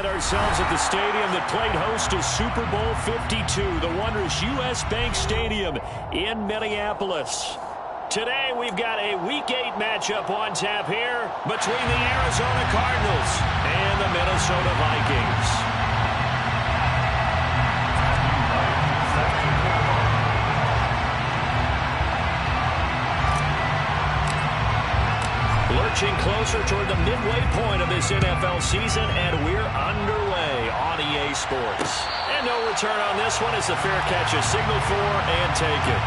find ourselves at the stadium that played host to Super Bowl 52, the wondrous U.S. Bank Stadium in Minneapolis. Today we've got a Week 8 matchup on tap here between the Arizona Cardinals and the Minnesota Vikings. Lurching closer toward the midway point of this NFL season, and we're underway on EA Sports. And no return on this one as the fair catch is signaled for and taken.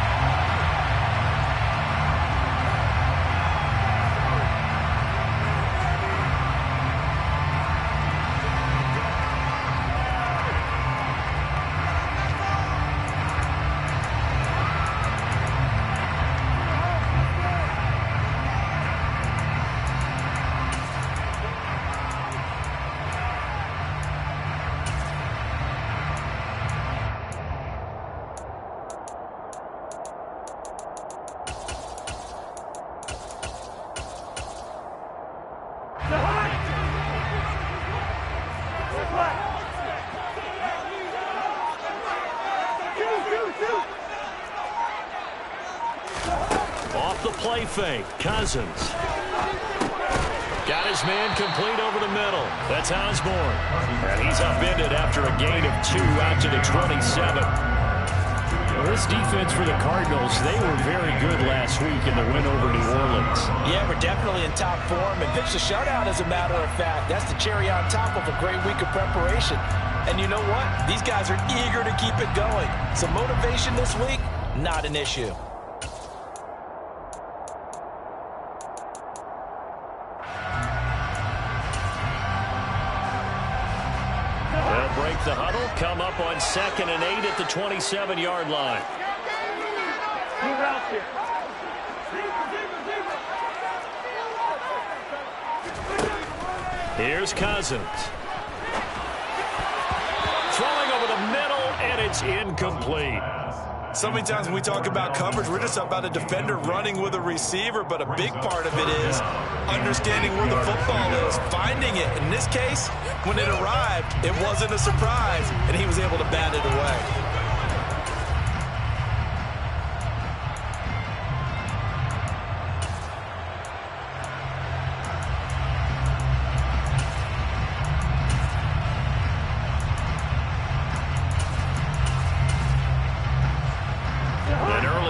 Off the play fake, Cousins. Got his man complete over the middle. That's Osborne. And he's upended after a gain of 2 out to the 27. Well, this defense for the Cardinals, they were very good last week in the win over New Orleans. Yeah, we're definitely in top form and pitched a shutout, as a matter of fact. That's the cherry on top of a great week of preparation. And you know what? These guys are eager to keep it going. So motivation this week, not an issue. They'll break the huddle, come up on 2nd and 8 at the 27-yard line. Here's Cousins. Throwing over the middle, and it's incomplete. So many times when we talk about coverage, we're just about a defender running with a receiver, but a big part of it is understanding where the football is, finding it. In this case, when it arrived, it wasn't a surprise, and he was able to bat it away.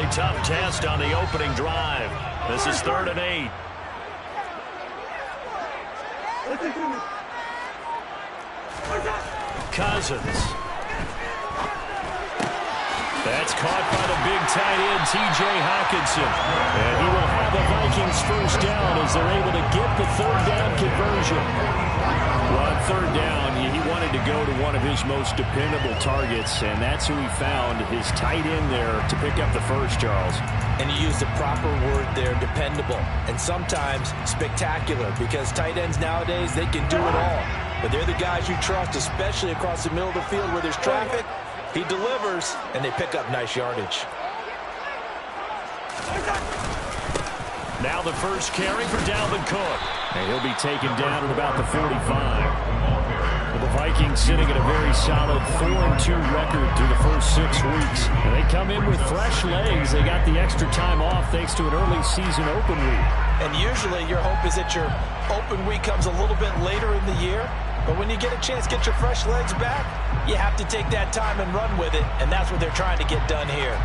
Tough test on the opening drive. This is 3rd and 8. Cousins. That's caught by the big tight end, T.J. Hockenson. And he will have the Vikings first down as they're able to get the 3rd down conversion. Well, on 3rd down, he wanted to go to one of his most dependable targets, and that's who he found, his tight end there, to pick up the first, Charles. And you used the proper word there, dependable, and sometimes spectacular, because tight ends nowadays, they can do it all. But they're the guys you trust, especially across the middle of the field where there's traffic. He delivers, and they pick up nice yardage. Now the first carry for Dalvin Cook. And he'll be taken down at about the 45. Well, the Vikings sitting at a very solid 4-2 record through the first 6 weeks. And they come in with fresh legs. They got the extra time off thanks to an early season open week. And usually your hope is that your open week comes a little bit later in the year. But when you get a chance to get your fresh legs back, you have to take that time and run with it. And that's what they're trying to get done here.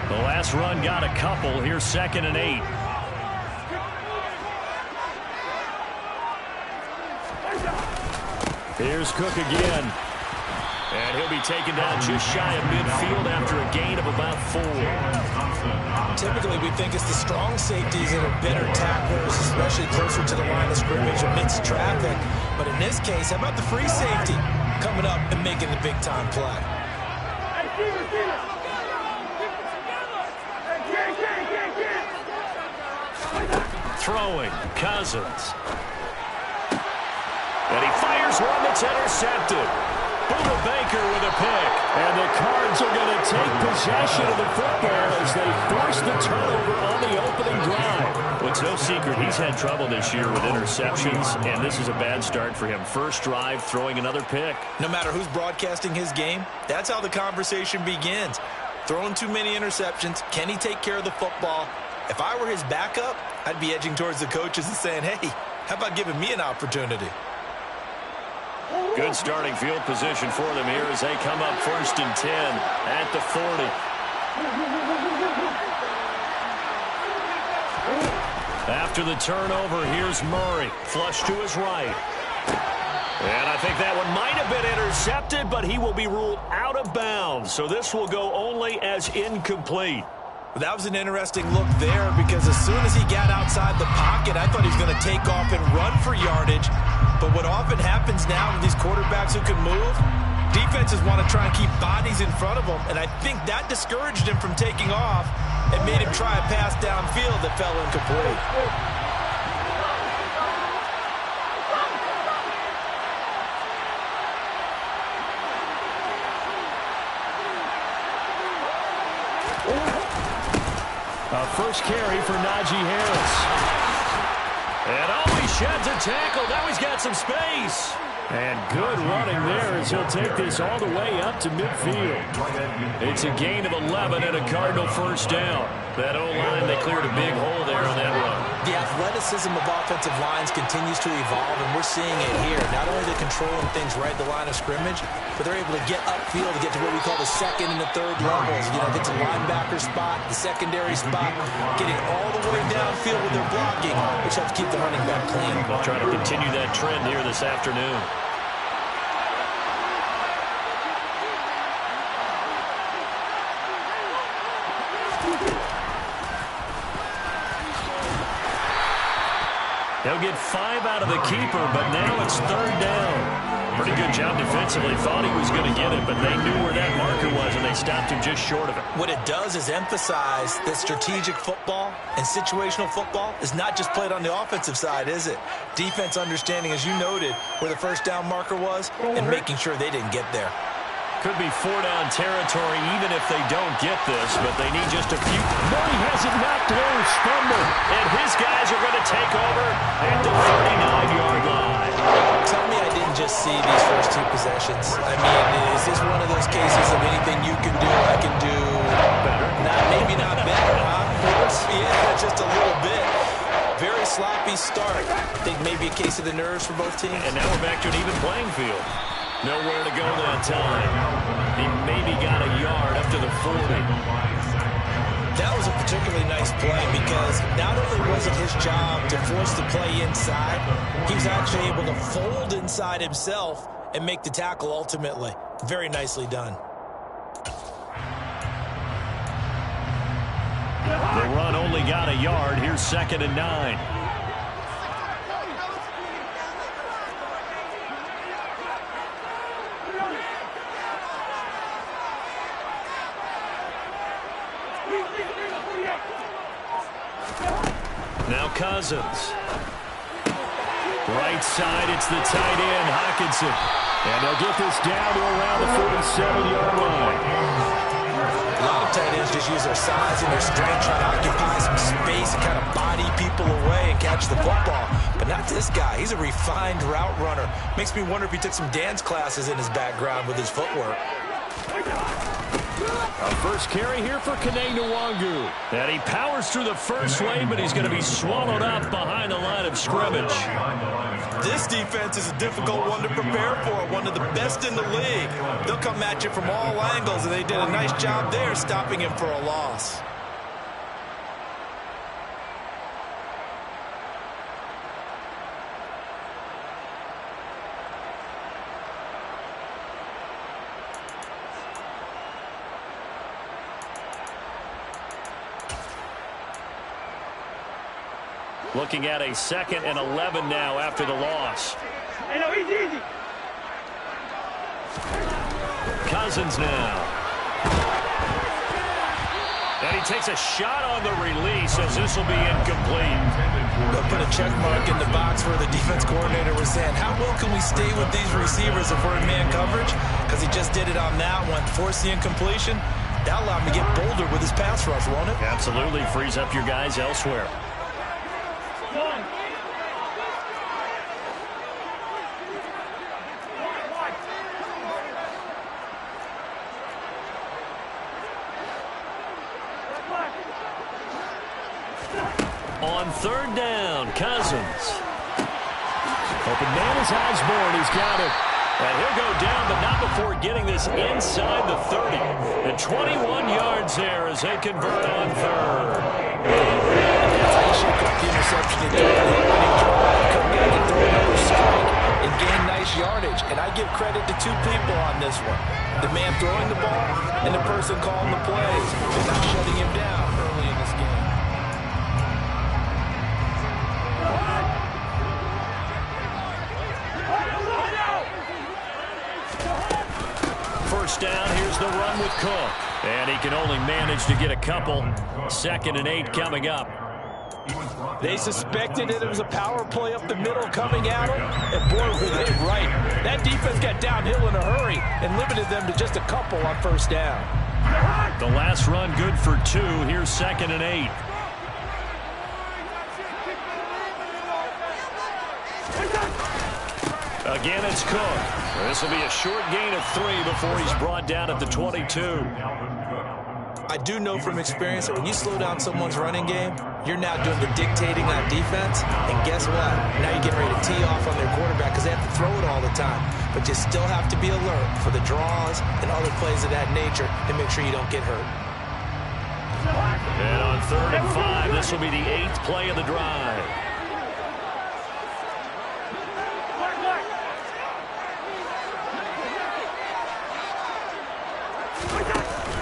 The last run got a couple. Here's 2nd and 8. Here's Cook again. And he'll be taken down just shy of midfield after a gain of about 4. Typically, we think it's the strong safeties that are better tacklers, especially closer to the line of scrimmage amidst traffic. But in this case, how about the free safety coming up and making the big-time play? Throwing, Cousins. And he fires one that's intercepted. Buda Baker with a pick. And the Cards are going to take possession of the football as they force the turnover on the opening drive. Well, it's no secret he's had trouble this year with interceptions, and this is a bad start for him. First drive, throwing another pick. No matter who's broadcasting his game, that's how the conversation begins. Throwing too many interceptions. Can he take care of the football? If I were his backup, I'd be edging towards the coaches and saying, hey, how about giving me an opportunity? Good starting field position for them here as they come up 1st and 10 at the 40. After the turnover, here's Murray. Flush to his right. And I think that one might have been intercepted, but he will be ruled out of bounds. So this will go only as incomplete. That was an interesting look there because as soon as he got outside the pocket, I thought he was going to take off and run for yardage. But what often happens now with these quarterbacks who can move, defenses want to try and keep bodies in front of them. And I think that discouraged him from taking off and made him try a pass downfield that fell incomplete. First carry for Najee Harris. And he sheds a tackle. Now he's got some space. And good running there as he'll take this all the way up to midfield. It's a gain of 11 and a Cardinal first down. That O-line, they cleared a big hole there on that run. The athleticism of offensive lines continues to evolve, and we're seeing it here. Not only they're controlling things right at the line of scrimmage, but they're able to get upfield to get to what we call the second and the third levels. You know, get to the linebacker spot, the secondary spot, getting all the way downfield with their blocking, which helps keep the running back clean. They'll try to continue that trend here this afternoon. They'll get 5 out of the keeper, but now it's 3rd down. Pretty good job defensively. Thought he was going to get it, but they knew where that marker was, and they stopped him just short of it. What it does is emphasize that strategic football and situational football is not just played on the offensive side, is it? Defense understanding, as you noted, where the first down marker was and making sure they didn't get there. Could be 4-down territory even if they don't get this, but they need just a few. Murray has it knocked loose. Fumble. And his guys are going to take over at the 39-yard line. Tell me I didn't just see these first 2 possessions. I mean, is this one of those cases of anything you can do, I can do better? Maybe not better, huh? Yeah, just a little bit. Very sloppy start. I think maybe a case of the nerves for both teams. And now we're back to an even playing field. Nowhere to go that time. He maybe got a yard up to the 40. That was a particularly nice play because not only was it his job to force the play inside, he was actually able to fold inside himself and make the tackle ultimately. Very nicely done. The run only got a yard. Here's 2nd and 9. Now Cousins. Right side, it's the tight end, Hockenson. And they'll get this down to around the 47-yard line. A lot of tight ends just use their size and their strength, trying to occupy some space and kind of body people away and catch the football. But not this guy. He's a refined route runner. Makes me wonder if he took some dance classes in his background with his footwork. A first carry here for Kene Nwangu. And he powers through the first lane, but he's going to be swallowed up behind the line of scrimmage. This defense is a difficult one to prepare for, one of the best in the league. They'll come at you from all angles, and they did a nice job there stopping him for a loss. Looking at a 2nd and 11 now after the loss. Cousins now. And he takes a shot on the release as this will be incomplete. They'll put a check mark in the box where the defense coordinator was saying, how well can we stay with these receivers if we're in man coverage? Because he just did it on that one, forced the incompletion. That allowed him to get bolder with his pass rush, won't it? Absolutely frees up your guys elsewhere. On third down, Cousins. Open man is Osborne. He's got it. And he'll go down, but not before getting this inside the 30. And 21 yards there as they convert on third. That's how you shake up the interception and do it. Come back and throw another strike and gain nice yardage. And I give credit to two people on this one. The man throwing the ball and the person calling the plays. They're not shutting him down early in this game. First down, here's the run with Cook. And he can only manage to get a couple. 2nd and 8 coming up. They suspected that it was a power play up the middle coming at them. And boy, were they right. That defense got downhill in a hurry and limited them to just a couple on first down. The last run good for 2. Here's 2nd and 8. Again, it's Cook. This will be a short gain of 3 before he's brought down at the 22. I do know from experience that when you slow down someone's running game, you're now doing the dictating on defense. And guess what? Now you're getting ready to tee off on their quarterback because they have to throw it all the time. But you still have to be alert for the draws and other plays of that nature to make sure you don't get hurt. And on 3rd and 5, this will be the 8th play of the drive.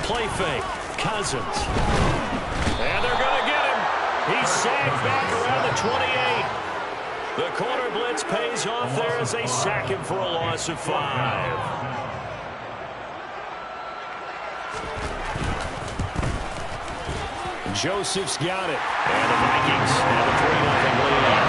Play fake. Cousins. And they're going to get him. He's sagged back around the 28. The corner blitz pays off there as they sack him for a loss of 5. Joseph's got it. And the Vikings have a 3-0 lead.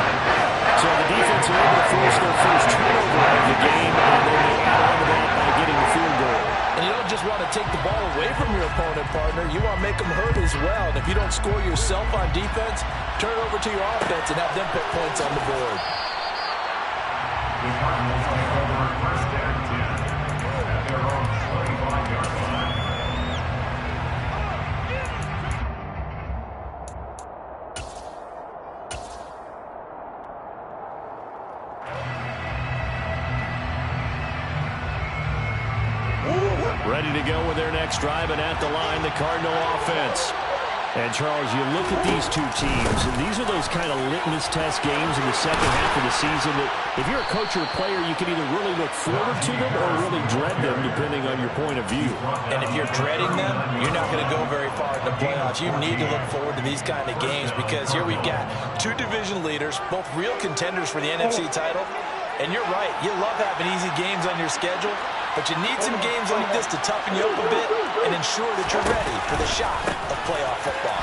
So the defense are able to force their first turnover of the game, and then they add on to that by getting the field goal. And you don't just want to take the ball away from your opponent, partner. You want to make them hurt as well. And if you don't score yourself on defense, turn it over to your offense and have them put points on the board. Ready to go with their next drive, and at the line, the Cardinal offense. And, Charles, you look at these two teams, and these are those kind of litmus test games in the second half of the season that if you're a coach or a player, you can either really look forward to them or really dread them, depending on your point of view. And if you're dreading them, you're not going to go very far in the playoffs. You need to look forward to these kind of games because here we've got two division leaders, both real contenders for the NFC title. And you're right, you love having easy games on your schedule, but you need some games like this to toughen you up a bit and ensure that you're ready for the shock of playoff football.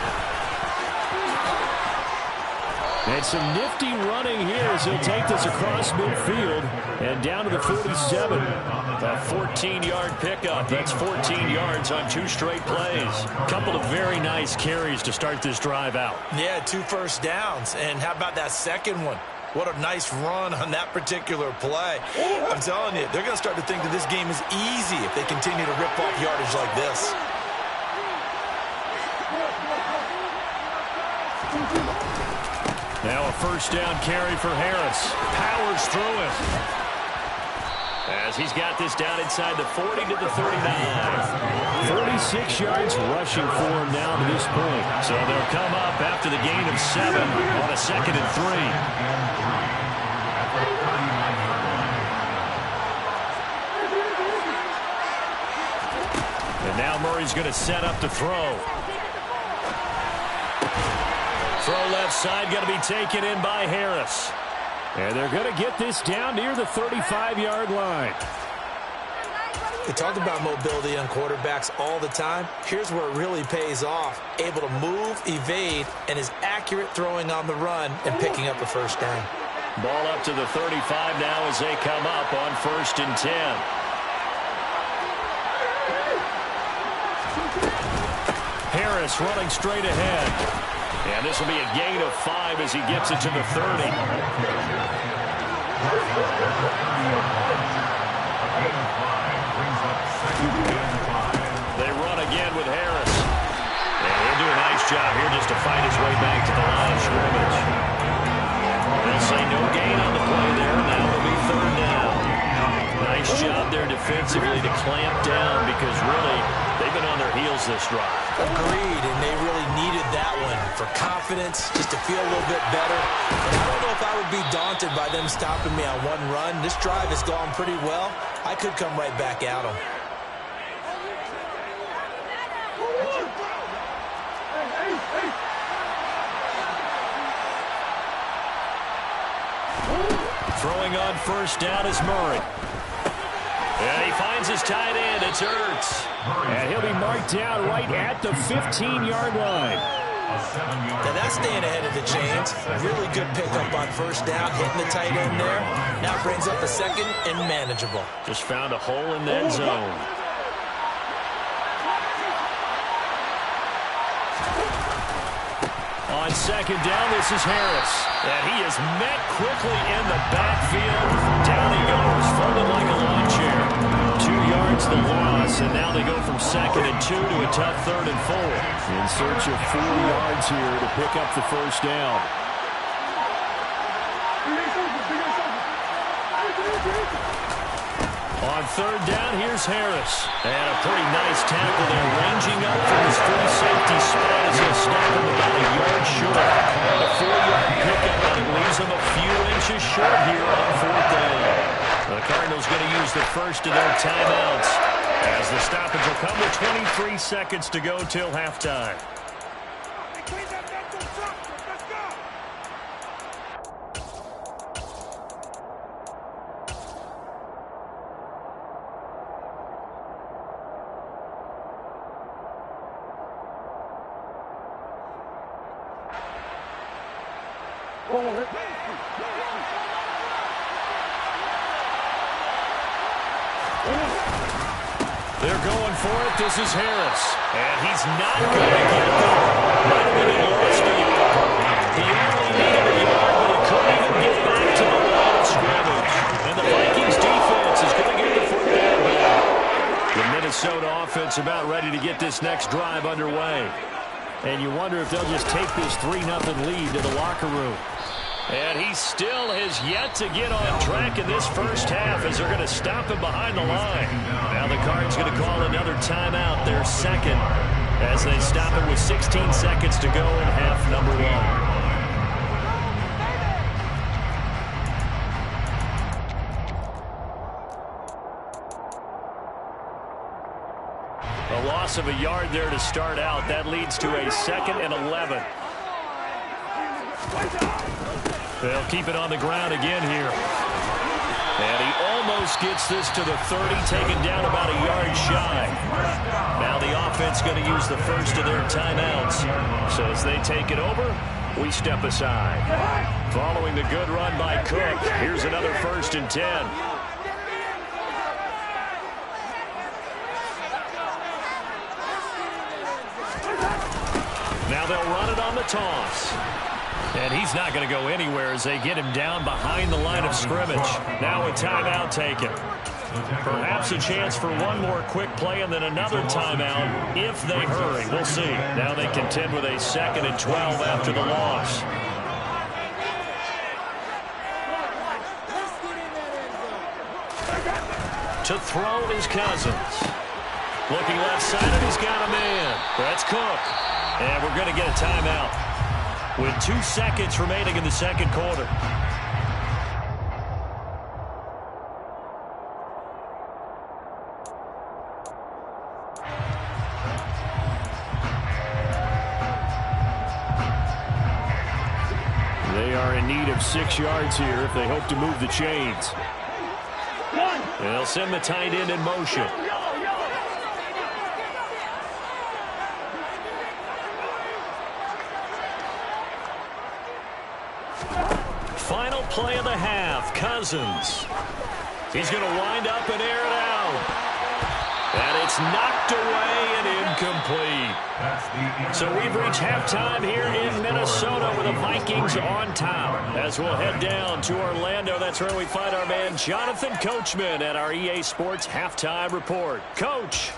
And some nifty running here as he'll take this across midfield and down to the 47. A 14-yard pickup. That's 14 yards on 2 straight plays. Couple of very nice carries to start this drive out. Yeah, 2 first downs. And how about that second one? What a nice run on that particular play. I'm telling you, they're going to start to think that this game is easy if they continue to rip off yardage like this. Now a first down carry for Harris. Powers through it. As he's got this down inside the 40 to the 39. 36 yards rushing for him now to this point. So they'll come up after the gain of 7 on a 2nd and 3. And now Murray's going to set up to throw. Throw left side going to be taken in by Harris. And they're going to get this down near the 35-yard line. We talk about mobility on quarterbacks all the time. Here's where it really pays off. Able to move, evade, and is accurate throwing on the run and picking up the first down. Ball up to the 35 now as they come up on 1st and 10. Harris running straight ahead. And this will be a gain of 5 as he gets it to the 30. They run again with Harris. And he'll do a nice job here just to fight his way back to the line of scrimmage. They'll say no gain on the play there. Now it'll be 3rd down. Nice job there defensively to clamp down because really they've been on their heels this drive. Agreed, and they really needed that one for confidence, just to feel a little bit better. And I don't know if I would be daunted by them stopping me on one run. This drive has gone pretty well. I could come right back at them. Throwing on 1st down is Murray. And he finds his tight end. It's Ertz. And he'll be marked down right at the 15-yard line. Now that's staying ahead of the chains. Really good pickup on 1st down, hitting the tight end there. Now brings up a 2nd and manageable. Just found a hole in the end zone. On 2nd down, this is Harris. And he is met quickly in the backfield. Down he goes, folded like a lawn chair. 2 yards the loss, and now they go from 2nd and 2 to a tough 3rd and 4. In search of 4 yards here to pick up the 1st down. On 3rd down, here's Harris. And a pretty nice tackle there, ranging up from his free safety spot as he'll stop him about a yard short. A 4-yard pickup, and it leaves him a few inches short here on 4th down. The Cardinals going to use the first of their timeouts as the stoppage will come with 23 seconds to go till halftime. They're going for it. This is Harris. And he's not going to get there. Might have been lost a yard. He only needed a yard, but he couldn't even get back to the line of scrimmage. And the Vikings defense is going to get the 4th down back. The Minnesota offense about ready to get this next drive underway. And you wonder if they'll just take this 3-0 lead to the locker room. And he still has yet to get on track in this first half as they're going to stop him behind the line. Now the Cards going to call another timeout, their 2nd, as they stop it with 16 seconds to go in half number 1. A loss of a yard there to start out. That leads to a 2nd and 11. They'll keep it on the ground again here. And he almost gets this to the 30, taken down about a yard shy. Now the offense going to use the first of their timeouts. So as they take it over, we step aside. Following the good run by Cook, here's another 1st and 10. Now they'll run it on the toss. And he's not going to go anywhere as they get him down behind the line of scrimmage. Now a timeout taken. Perhaps a chance for one more quick play and then another timeout if they hurry. We'll see. Now they contend with a 2nd and 12 after the loss. To throw is Cousins. Looking left side, and he's got a man. That's Cook. And we're going to get a timeout with 2 seconds remaining in the second quarter. They are in need of 6 yards here if they hope to move the chains. And they'll send the tight end in motion. Final play of the half, Cousins. He's going to wind up and air it out. And it's knocked away and incomplete. So we've reached halftime here in Minnesota with the Vikings on top. As we'll head down to Orlando, that's where we find our man Jonathan Coachman at our EA Sports Halftime Report. Coach.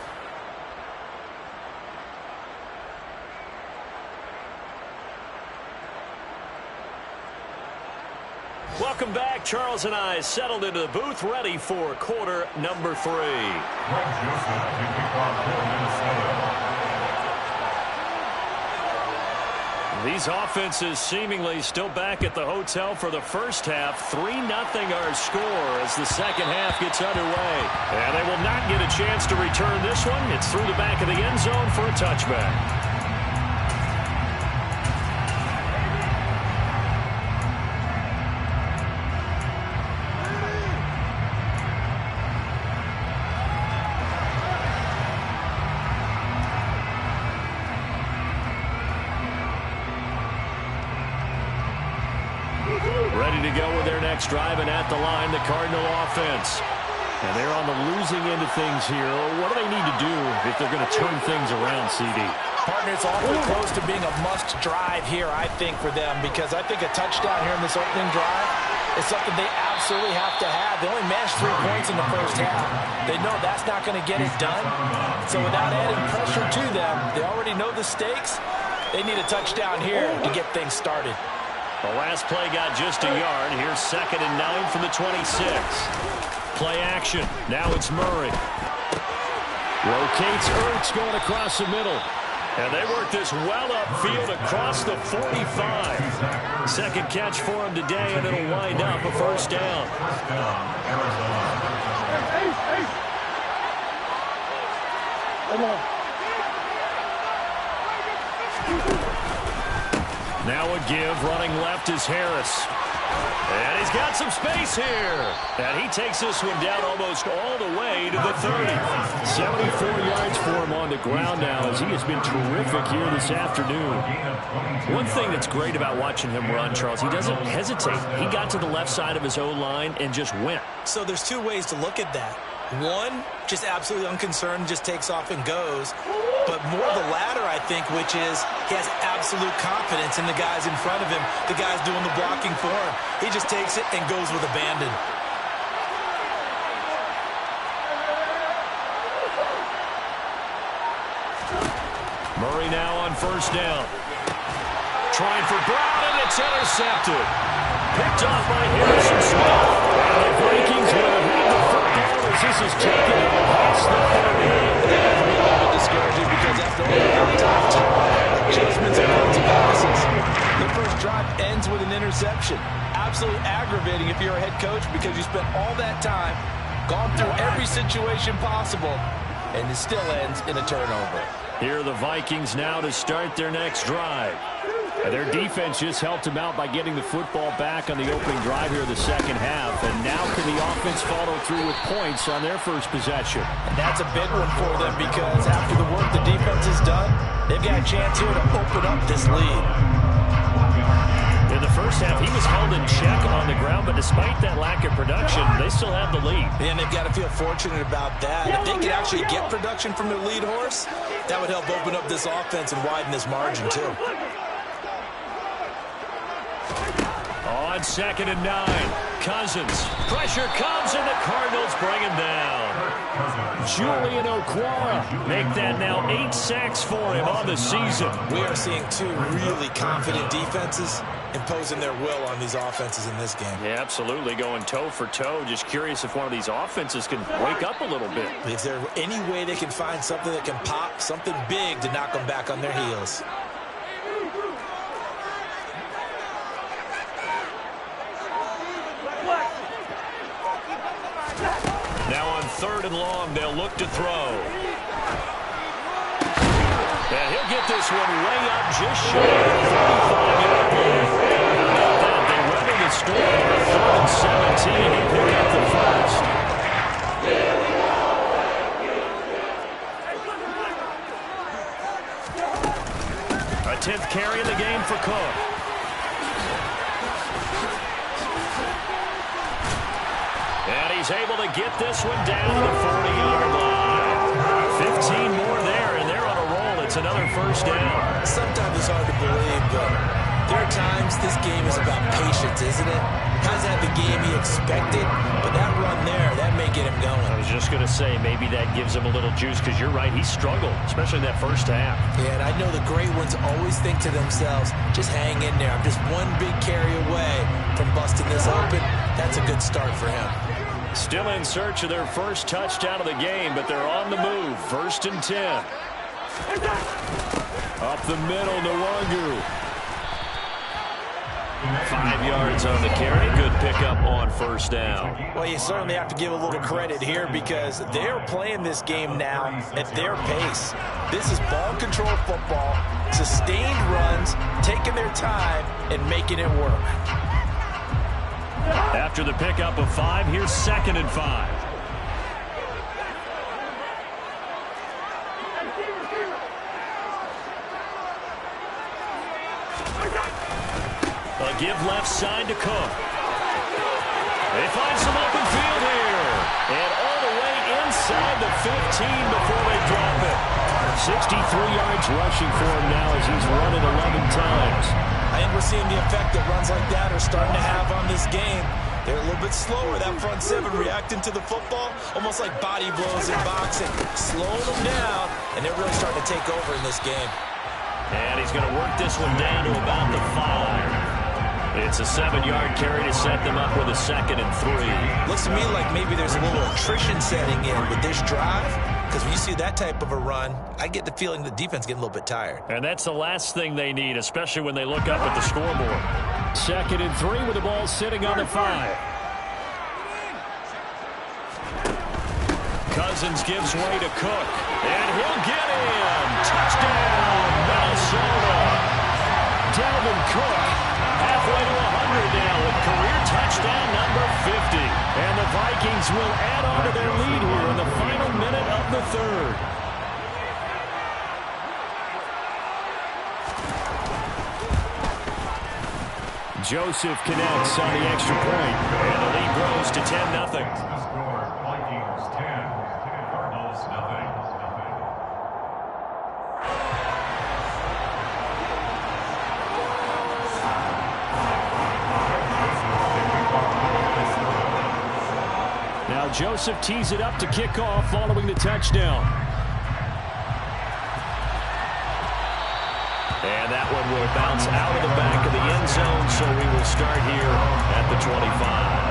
Welcome back. Charles and I settled into the booth, ready for quarter number 3. These offenses seemingly still back at the hotel for the first half. 3-0 our score as the second half gets underway. And they will not get a chance to return this one. It's through the back of the end zone for a touchback. Ready to go with their next drive, and at the line, the Cardinal offense. And they're on the losing end of things here. What do they need to do if they're going to turn things around, CD? Partner, it's awfully close to being a must drive here, I think, for them, because I think a touchdown here in this opening drive is something they absolutely have to have. They only managed 3 points in the first half. They know that's not going to get it done. So without adding pressure to them, they already know the stakes. They need a touchdown here to get things started. The last play got just a yard. Here's 2nd and 9 from the 26. Play action. Now it's Murray. Rotates Ertz going across the middle. And they work this well upfield across the 45. Second catch for him today, and it'll wind up a first down. Now a give, running left is Harris. And he's got some space here. And he takes this one down almost all the way to the 30. 74 yards for him on the ground now, as he has been terrific here this afternoon. One thing that's great about watching him run, Charles, he doesn't hesitate. He got to the left side of his O-line and just went. So there's 2 ways to look at that. One, just absolutely unconcerned, just takes off and goes. But more the latter, I think, which is he has absolute confidence in the guys in front of him, the guys doing the blocking for him. He just takes it and goes with abandon. Murray now on first down. Trying for Brown, and it's intercepted. Picked off by Harrison Smith. And the Vikings will have the football as this is taken out past the 30. That's a little bit discouraging because after all the time, adjustments and runs and passes, the first drive ends with an interception. Absolutely aggravating if you're a head coach because you spent all that time, gone through every situation possible, and it still ends in a turnover. Here are the Vikings now to start their next drive. And their defense just helped them out by getting the football back on the opening drive here in the second half. And now can the offense follow through with points on their first possession? And that's a big one for them because after the work the defense has done, they've got a chance here to open up this lead. In the first half, he was held in check on the ground, but despite that lack of production, they still have the lead. And they've got to feel fortunate about that. If they could actually get production from their lead horse, that would help open up this offense and widen this margin too. On 2nd and 9, Cousins. Pressure comes, and the Cardinals bring him down. Julian Okwara make that now 8 sacks for him on the season. We are seeing 2 really confident defenses imposing their will on these offenses in this game. Yeah, absolutely, going toe for toe. Just curious if one of these offenses can wake up a little bit. Is there any way they can find something that can pop, something big to knock them back on their heels? Now on 3rd and long, they'll look to throw. And he'll get this one way up just short of the 35-yard line. How about that? They weather the storm. 3rd and 17. He picked up the first. 10th carry of the game for Cook. And he's able to get this one down to the 40-yard line. 15 more there, and they're on a roll. It's another first down. Sometimes it's hard to believe, but there are times this game is about patience, isn't it? Hasn't had the game he expected, but that run there, that may get him going. I was just going to say, maybe that gives him a little juice, because you're right, he struggled, especially in that first half. Yeah, and I know the great ones always think to themselves, just hang in there. I'm just one big carry away from busting this open. That's a good start for him. Still in search of their first touchdown of the game, but they're on the move. 1st and 10. Up the middle, Nwangu. 5 yards on the carry. Good pickup on first down. Well, you certainly have to give a little credit here because they're playing this game now at their pace. This is ball control football, sustained runs, taking their time, and making it work. After the pickup of 5, here's 2nd and 5. A give left side to Cook. They find some open field here. And all the way inside the 15 before they drop it. 63 yards rushing for him now as he's run it 11 times. I think we're seeing the effect that runs like that are starting to have on this game. They're a little bit slower, that front 7 reacting to the football, almost like body blows in boxing, slowing them down, and they're really starting to take over in this game. And he's going to work this one down to about the 5. It's a 7-yard carry to set them up with a 2nd and 3. Looks to me like maybe there's a little attrition setting in with this drive, because when you see that type of a run, I get the feeling the defense getting a little bit tired. And that's the last thing they need, especially when they look up at the scoreboard. 2nd and 3 with the ball sitting on the 5. Cousins gives way to Cook, and he'll get in. Touchdown, Minnesota. Dalvin Cook, halfway to 100 now with career touchdown number 50. And the Vikings will add on to their lead here in the final minute of the 3rd. Joseph connects on the extra point, and the lead grows to 10-0. Now Joseph tees it up to kick off following the touchdown. And that one will bounce out of the back of the end zone, so we will start here at the 25.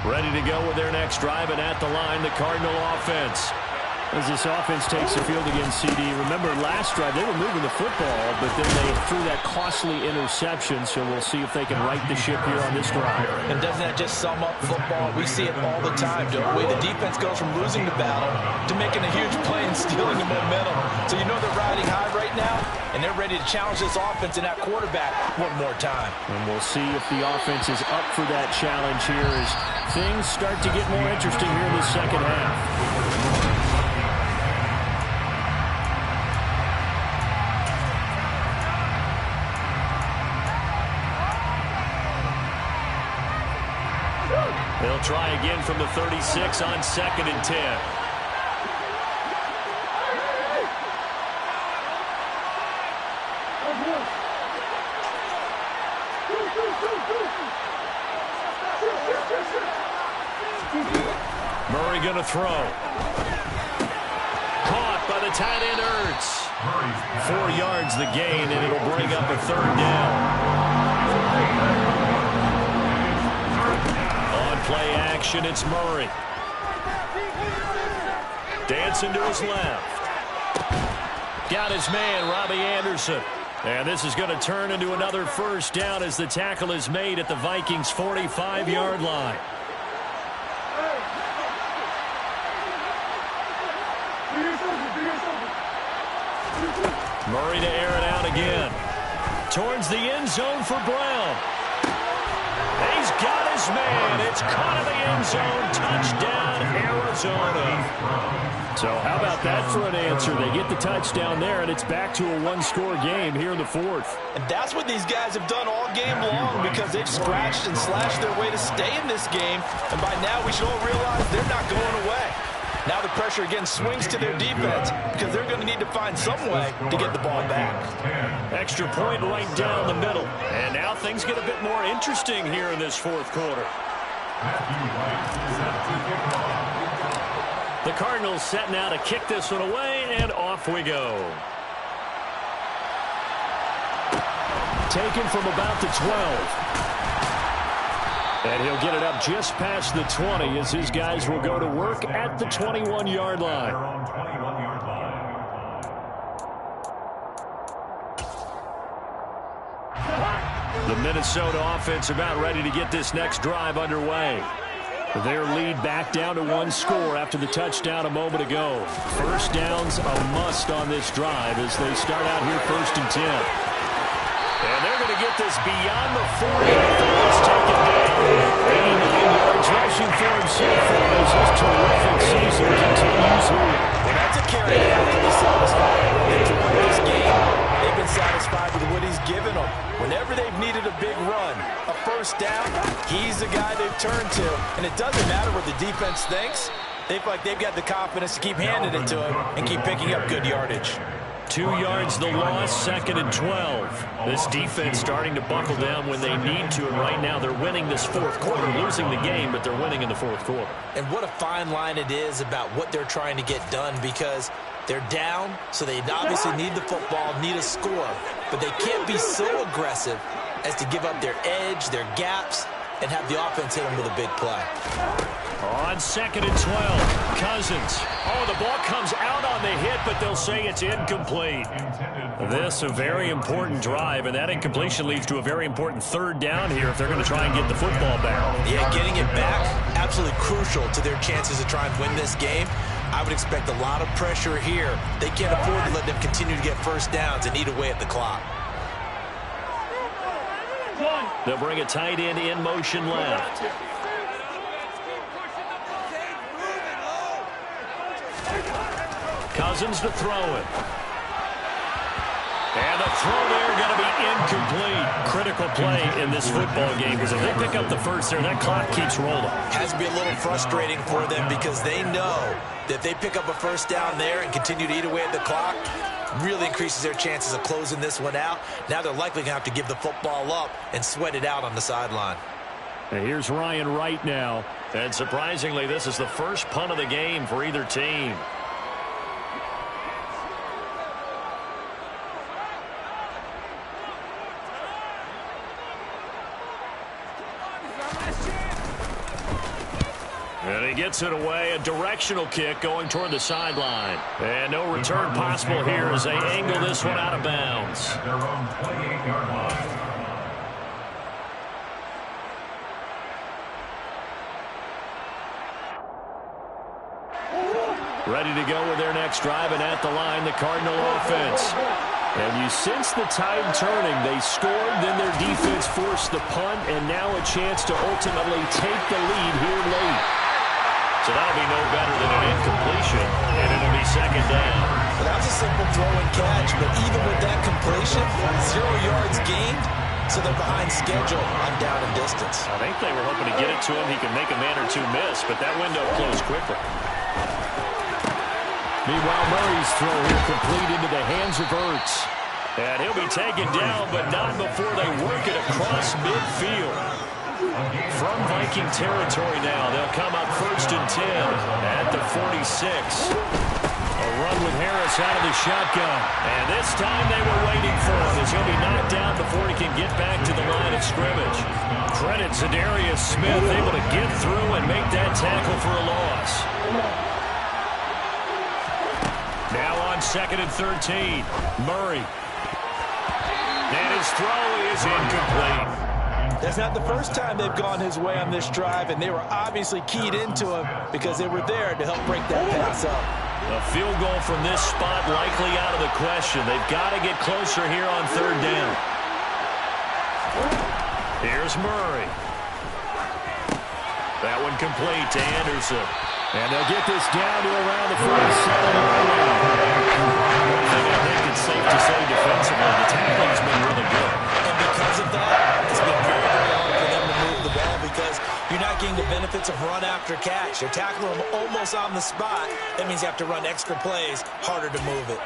Ready to go with their next drive, and at the line, the Cardinal offense. As this offense takes the field against CD, remember last drive they were moving the football, but then they threw that costly interception, so we'll see if they can right the ship here on this drive. And doesn't that just sum up football? We see it all the time, don't we? The defense goes from losing the battle to making a huge play and stealing the momentum. So you know they're riding high right now, and they're ready to challenge this offense and that quarterback one more time. And we'll see if the offense is up for that challenge here as things start to get more interesting here in the second half. They'll try again from the 36 on 2nd and 10. Murray going to throw. Caught by the tight end Ertz. 4 yards the gain, and it'll bring up a 3rd down. Play action, it's Murray. Dancing to his left. Got his man, Robbie Anderson. And this is going to turn into another first down as the tackle is made at the Vikings' 45-yard line. Murray to air it out again. Towards the end zone for Brown. He's He's got his man. It's caught in the end zone. Touchdown, Arizona. So how about that for an answer? They get the touchdown there, and it's back to a one-score game here in the fourth. And that's what these guys have done all game long because they've scratched and slashed their way to stay in this game. And by now, we should all realize they're not going away. Now the pressure again swings to their defense because they're going to need to find some way to get the ball back. Extra point right down the middle. And now things get a bit more interesting here in this fourth quarter. The Cardinals set now to kick this one away, and off we go. Taken from about the 12. And he'll get it up just past the 20 as his guys will go to work at the 21-yard line. The Minnesota offense about ready to get this next drive underway. Their lead back down to one score after the touchdown a moment ago. First down's a must on this drive as they start out here 1st and 10. And they're going to get this beyond the 40 before it's taken down. 89 yards rushing for him so far as his terrific season continues here. Well, that's a carry they have to be satisfied with. They've won this game. They've been satisfied with what he's given them. Whenever they've needed a big run, a first down, he's the guy they've turned to. And it doesn't matter what the defense thinks. They feel like they've got the confidence to keep handing it to him and keep picking up good yardage. 2 yards the loss, 2nd and 12. This defense starting to buckle down when they need to, and right now they're winning this fourth quarter, losing the game, but they're winning in the fourth quarter. And what a fine line it is about what they're trying to get done because they're down, so they obviously need the football, need a score, but they can't be so aggressive as to give up their edge, their gaps, and have the offense hit them with a big play. On 2nd and 12, Cousins. Oh, the ball comes out on the hit, but they'll say it's incomplete. This a very important drive, and that incompletion leads to a very important third down here if they're going to try and get the football back. Yeah, getting it back, absolutely crucial to their chances to try and win this game. I would expect a lot of pressure here. They can't afford to let them continue to get first downs and eat away at the clock. They'll bring a tight end in motion left. Cousins to throw it. And the throw there going to be incomplete. Critical play in this football game because if they pick up the first there, that clock keeps rolling. Has to be a little frustrating for them because they know that if they pick up a first down there and continue to eat away at the clock, really increases their chances of closing this one out. Now they're likely going to have to give the football up and sweat it out on the sideline. And here's Ryan Wright now. And surprisingly, this is the first punt of the game for either team. And he gets it away, a directional kick going toward the sideline. And no return possible here as they angle this one out of bounds. Ready to go with their next drive, and at the line, the Cardinal offense. And you sense the tide turning. They scored, then their defense forced the punt, and now a chance to ultimately take the lead here late. So that'll be no better than an incompletion, and it'll be second down. Well, that was a simple throw and catch, but even with that completion, 0 yards gained, so they're behind schedule on down and distance. I think they were hoping to get it to him. He could make a man or two miss, but that window closed quickly. Meanwhile, Murray's throw here complete into the hands of Ertz. And he'll be taken down, but not before they work it across midfield. From Viking territory now, they'll come up 1st and 10 at the 46. A run with Harris out of the shotgun. And this time they were waiting for him as he'll be knocked down before he can get back to the line of scrimmage. Credit Zadarius Smith able to get through and make that tackle for a loss. Now on 2nd and 13, Murray. And his throw is incomplete. That's not the first time they've gone his way on this drive, and they were obviously keyed into him because they were there to help break that pass up. A field goal from this spot likely out of the question. They've got to get closer here on 3rd down. Here's Murray. That one complete to Anderson. And they'll get this down to around the 47-yard line. One thing I think it's safe to say defensively, the tackling's been really good. And because of that, it's been very, very hard for them to move the ball because you're not getting the benefits of run after catch. You're tackling them almost on the spot. That means you have to run extra plays, harder to move it.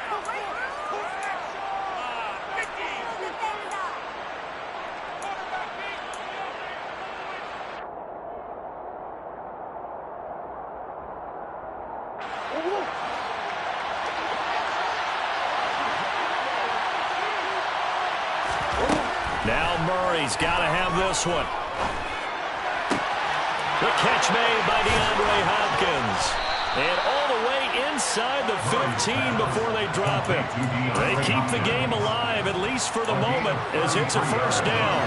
Now Murray's got to have this one. The catch made by DeAndre Hopkins. And all the way inside the 15 before they drop it. They keep the game alive, at least for the moment, as it's a first down.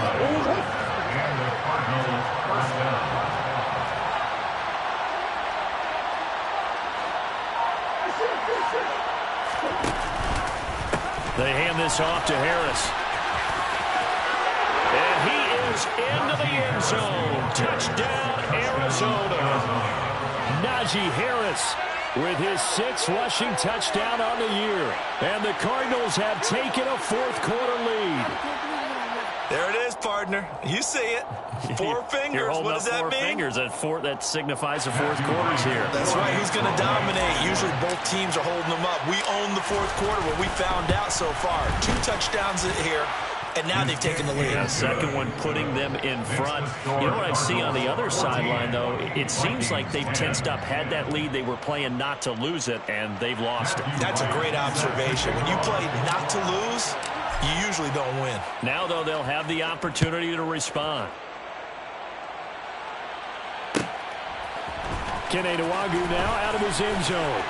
They hand this off to Harris. And he is into the end zone. Touchdown, Arizona. Najee Harris with his 6th rushing touchdown on the year. And the Cardinals have taken a fourth-quarter lead. There it is, partner. You see it. 4 fingers. You're holding what up does that 4 mean? fingers. That signifies the fourth quarter's here. That's right. Who's going to dominate? Usually both teams are holding them up. We own the fourth quarter, what we found out so far. 2 touchdowns here. And now they've taken the lead. Yeah, second one putting them in front. You know what I see on the other sideline, though? It seems like they've tensed up. Had that lead, they were playing not to lose it, and they've lost it. That's a great observation. When you play not to lose, you usually don't win. Now, though, they'll have the opportunity to respond. Kene Nwangwu now out of his end zone.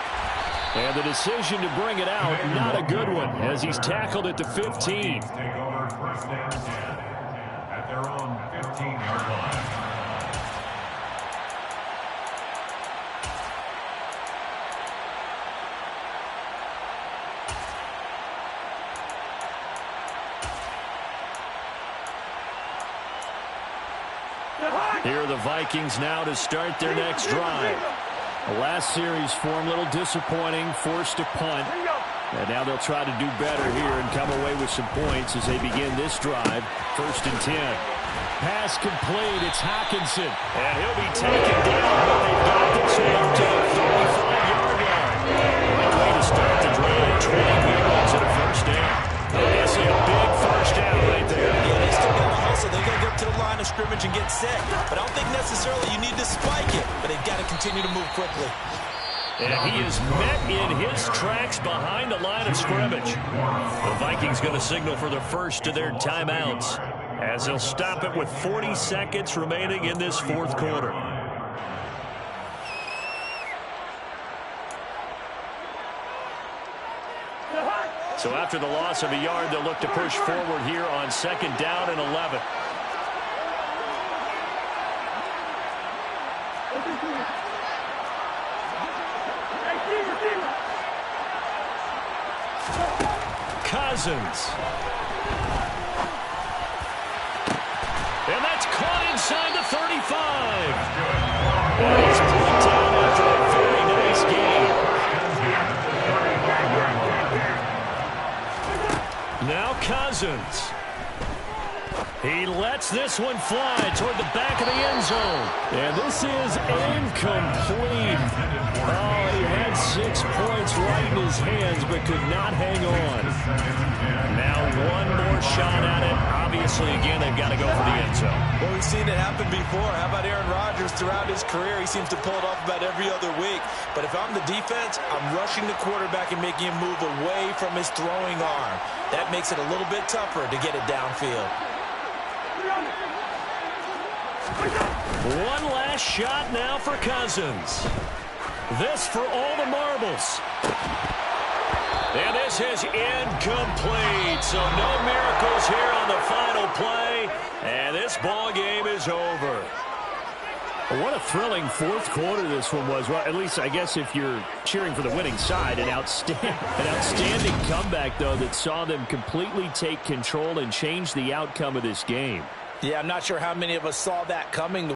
And the decision to bring it out, not a good one, as he's tackled at the 15. First down, at their own 15-yard line. Here are the Vikings now to start their next drive. The last series form a little disappointing, forced to punt. And now they'll try to do better here and come away with some points as they begin this drive. 1st and 10. Pass complete. It's Hockenson. And he'll be taken down, but they've got this one up to the 35-yard line. Great way to start the drive. 20 yards and a first down. Obviously a big first down right there. Yeah, they still got to hustle. They got to go to the line of scrimmage and get set. But I don't think necessarily you need to spike it. But they've got to continue to move quickly. And he is met in his tracks behind the line of scrimmage. The Vikings going to signal for the first of their timeouts as they'll stop it with 40 seconds remaining in this fourth quarter. So after the loss of a yard, they'll look to push forward here on 2nd down and 11. Cousins. And that's caught inside the 35. And he's put down after a very nice game. Now Cousins. He lets this one fly toward the back of the end zone. And this is incomplete. Oh, he had 6 points right in his hands, but could not hang on. Now one more shot at it. Obviously, again, they've got to go for the end zone. Well, we've seen it happen before. How about Aaron Rodgers throughout his career? He seems to pull it off about every other week. But if I'm the defense, I'm rushing the quarterback and making him move away from his throwing arm. That makes it a little bit tougher to get it downfield. One last shot now for Cousins. This for all the marbles. And this is incomplete. So no miracles here on the final play. And this ball game is over. What a thrilling fourth quarter this one was. Well, at least I guess if you're cheering for the winning side, an outstanding comeback, though, that saw them completely take control and change the outcome of this game. Yeah, I'm not sure how many of us saw that coming.